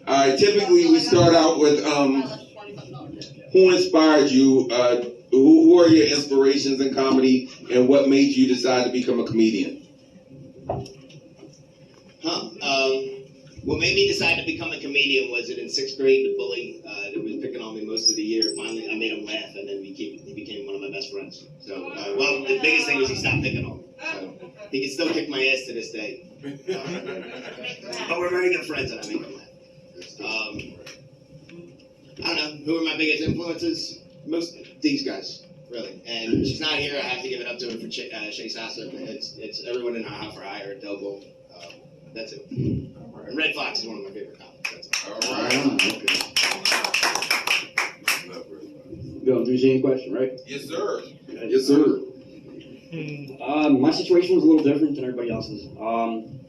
All right, typically we start out with who inspired you, who are your inspirations in comedy, and what made you decide to become a comedian? What made me decide to become a comedian was that in 6th grade, the bully that was picking on me most of the year, finally I made him laugh, and then he became one of my best friends. So, well, the biggest thing was he stopped picking on me. So, he can still kick my ass to this day. But we're very good friends, and I make him laugh. I don't know, who are my biggest influences? Most these guys, really. And she's not here, I have to give it up to her for Shay Sassa. It's everyone in High for Hire at Dell Gold. That's it. And Red Fox is one of my favorite comics. That's it. All right. Okay. Go through the same question, right? Yes, sir. Yes, sir. My situation was a little different than everybody else's.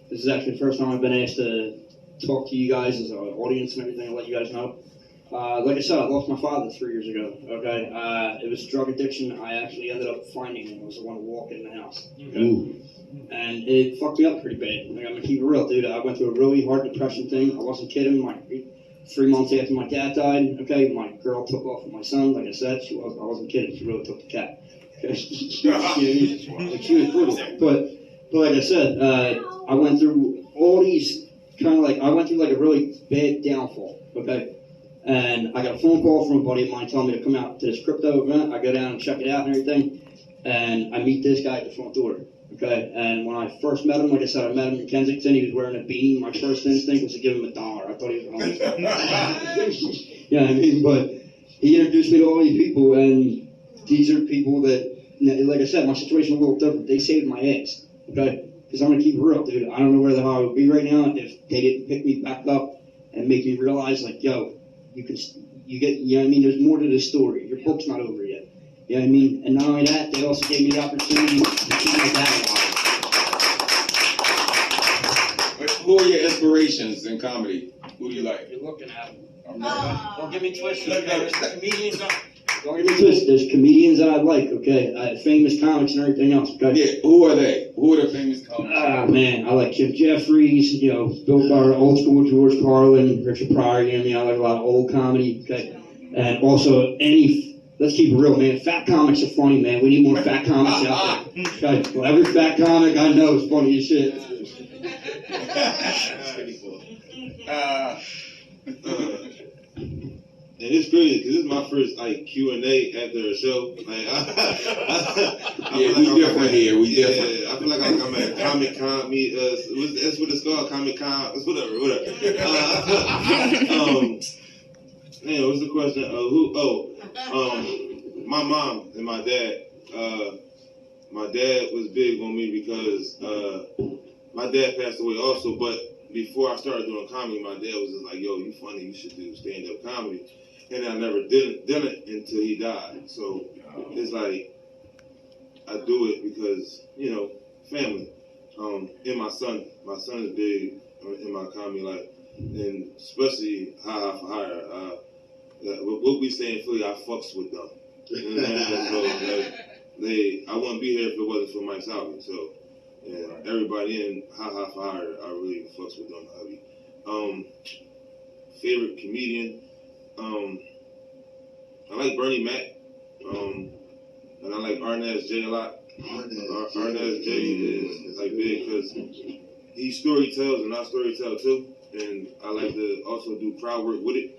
This is actually the first time I've been asked to talk to you guys as an audience and everything. I'll let you guys know. Like I said, I lost my father 3 years ago. Okay, it was drug addiction. I actually ended up finding him. I was the one to walk in the house. Okay? And it fucked me up pretty bad. Like, I'm gonna keep it real, dude. I went through a really hard depression thing. I wasn't kidding. 3 months after my dad died, okay, my girl took off with my son. Like I said, I wasn't kidding. She really took the cat. Okay? She was brutal. But like I said, I went through all these I went through like a really bad downfall. Okay. And I got a phone call from a buddy of mine telling me to come out to this crypto event. I go down and check it out and everything. And I meet this guy at the front door. Okay. And when I first met him, like I said, I met him in Kensington. He was wearing a beanie. My first instinct was to give him $1. I thought he was homeless. Yeah, I mean, but he introduced me to all these people. And these are people that, like I said, my situation was a little different. They saved my ass. Okay. Because I'm going to keep it real, dude. I don't know where the hell I would be right now if they didn't pick me back up and make me realize, like, yo, you know what I mean? There's more to this story. Your book's not over yet. You know what I mean? And not only that, they also gave me the opportunity to keep my dad alive. Who are your inspirations in comedy? Who do you like? You're looking at them. Don't get me twisted. There's comedians. Don't get me twisted. There's comedians that I like, okay? Famous comics and everything else, okay? Yeah, who are they? Who are the famous comics? Man, I like Jim Jeffries, Bill Burr, old school George Carlin, Richard Pryor, you know what I mean? I like a lot of old comedy, okay? And also let's keep it real, man. Fat comics are funny, man. We need more fat comics out there. Okay? Well, every fat comic I know is funny as shit. That's pretty cool. And it's crazy because this is my first Q&A after a show. Yeah, we different here. We different. Yeah, I feel like I'm at Comic Con. That's what it's called, Comic Con. It's whatever. Man, what's the question? My mom and my dad. My dad was big on me because my dad passed away also. But before I started doing comedy, my dad was just like, "Yo, you funny. You should do stand-up comedy." And I never did it until he died. So it's like I do it because family. And my son is big in my comedy life, and especially High for Hire. What we say in Philly, I fucks with them. So, I wouldn't be here if it wasn't for Mike Salvi. So, yeah, everybody in High for Hire, I really fucks with them heavy. Favorite comedian, I like Bernie Mac, and I like Arnell J a lot. Arnell J is like big because he story tells and I story tell too, and I like to also do crowd work with it.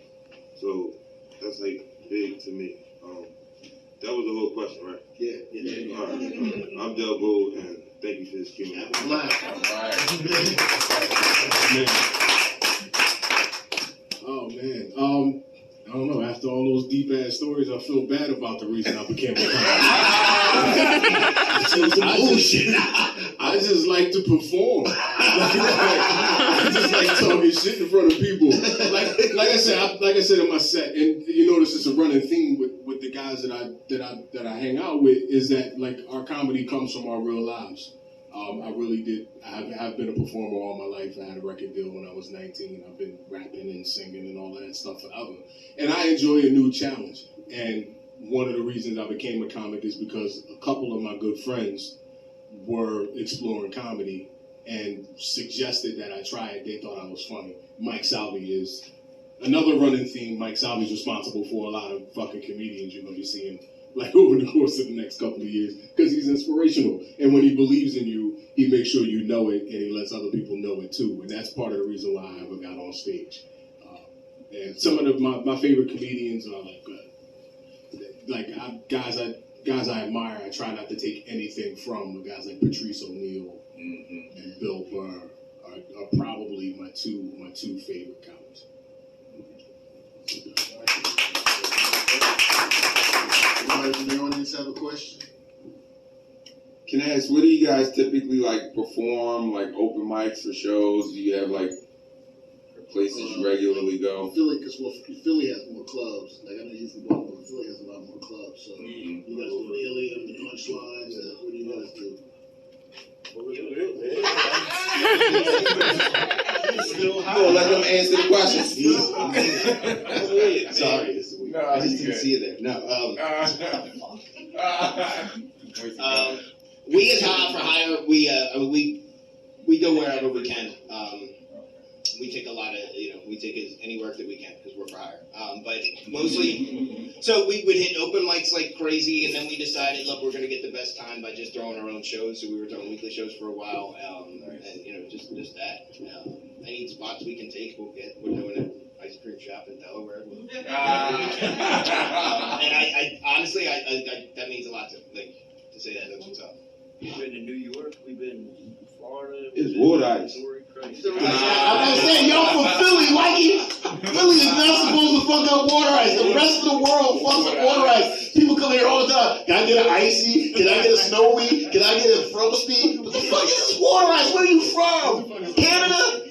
So that's like big to me. That was the whole question, right? Yeah. All right. I'm Dell Gold, and thank you for this Q&A. Oh man, I don't know. After all those deep ass stories, I feel bad about the reason I became a comic. I just like to perform. I just like talking shit in front of people. Like I said in my set, and you notice it's a running theme with the guys that I hang out with is that like our comedy comes from our real lives. I really did. I have been a performer all my life. I had a record deal when I was 19. I've been rapping and singing and all that stuff forever. And I enjoy a new challenge. And one of the reasons I became a comic is because a couple of my good friends were exploring comedy and suggested that I try it. They thought I was funny. Mike Salvi is another running theme, Mike Salvi's responsible for a lot of fucking comedians you're gonna be seeing like over the course of the next couple of years, because he's inspirational. And when he believes in you, he makes sure you know it, and he lets other people know it too. And that's part of the reason why I ever got on stage. And some of my favorite comedians are guys I admire. I try not to take anything from. Guys like Patrice O'Neal and Bill Burr are probably my two favorite comics. Anybody from the audience have a question? Can I ask, what do you guys typically like perform, like open mics or shows? Do you have like places you regularly go? Philly, because Philly has more clubs. Like I know you're from Baltimore, Philly has a lot more clubs. So you guys do the Helium, the Punchlines. What do you guys do? Oh, let them answer the questions. Sorry, I just didn't see you there. No. We as High for Hire, we go wherever we can. We take a lot of, we take any work that we can because we're for hire. But mostly, so we would hit open mics like crazy, and then we decided, look, we're going to get the best time by just throwing our own shows. So we were throwing weekly shows for a while, and just that. Any spots we can take, we'll get. We're doing an ice cream shop in Delaware. And I honestly, that means a lot to say that. That's what's up. We've been to New York. We've been to Florida. It's wood ice. I'm gonna say, y'all from Philly, Philly is not supposed to fuck up water ice. The rest of the world fucks up water ice. People come here all the time. Can I get an icy? Can I get a snowy? Can I get a frosty? What the fuck is this water ice? Where are you from? Canada?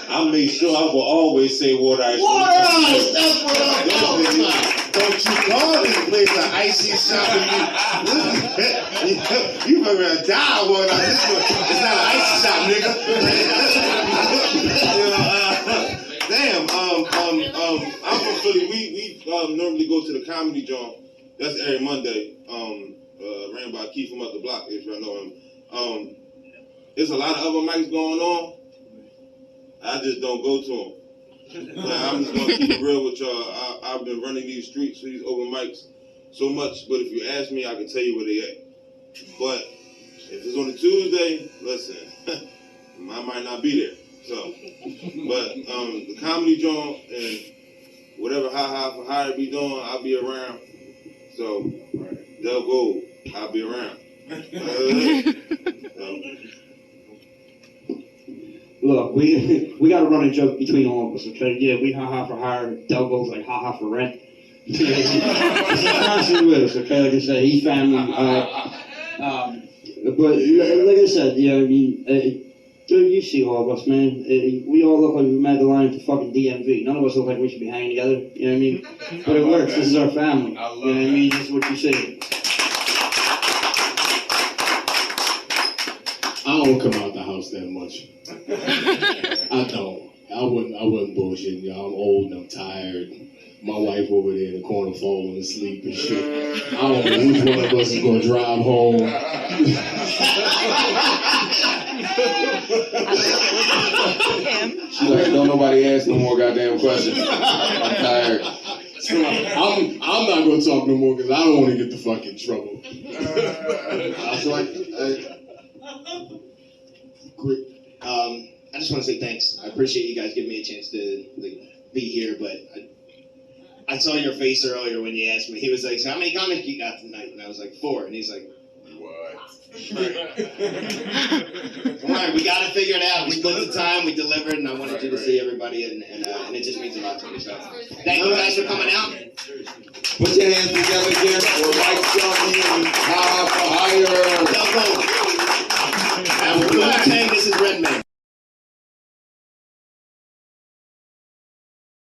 I made sure I will always say water ice. Water ice! That's what I'm talking about. Don't you call this place an icy shop and you better die one night. It's not an icy shop, nigga. Damn, I'm from Philly. We normally go to the comedy joint. That's every Monday. Ran by Keith from up the block, if y'all know him. There's a lot of other mics going on. I just don't go to them. I'm just gonna keep it real with y'all. I've been running these streets for these open mics so much, but if you ask me, I can tell you where they at. But if it's on a Tuesday, listen, I might not be there. So, but the comedy joint and whatever High for Hire be doing, I'll be around. So, Dell Gold, I'll be around. Look, we got to run a joke between all of us, okay? Yeah, we ha for hire. Dell Gold's like ha for rent. He's constantly with us, okay? Like I said, he's family. But like I said, you see all of us, man. We all look like we made the line to fucking DMV. None of us look like we should be hanging together. You know what I mean? But it works. This is our family. You know what I mean? That's what you say. I don't come out the house that much. I don't. I wouldn't bullshit y'all. I'm old and I'm tired. My wife over there in the corner falling asleep and shit. I don't know which one of us is gonna drive home. She's like, don't nobody ask no more goddamn questions. I'm tired. So I'm not gonna talk no more because I don't want to get the fuck in trouble. I just want to say thanks. I appreciate you guys giving me a chance to be here, but I saw your face earlier when you asked me. He was like, so how many comics you got tonight? And I was like, 4. And he's like, what? Come on, we got to figure it out. We put the time, we delivered, and I wanted you to see everybody, and it just means a lot to me. So thank you guys for coming out. Put your hands together again for Mike Shelby and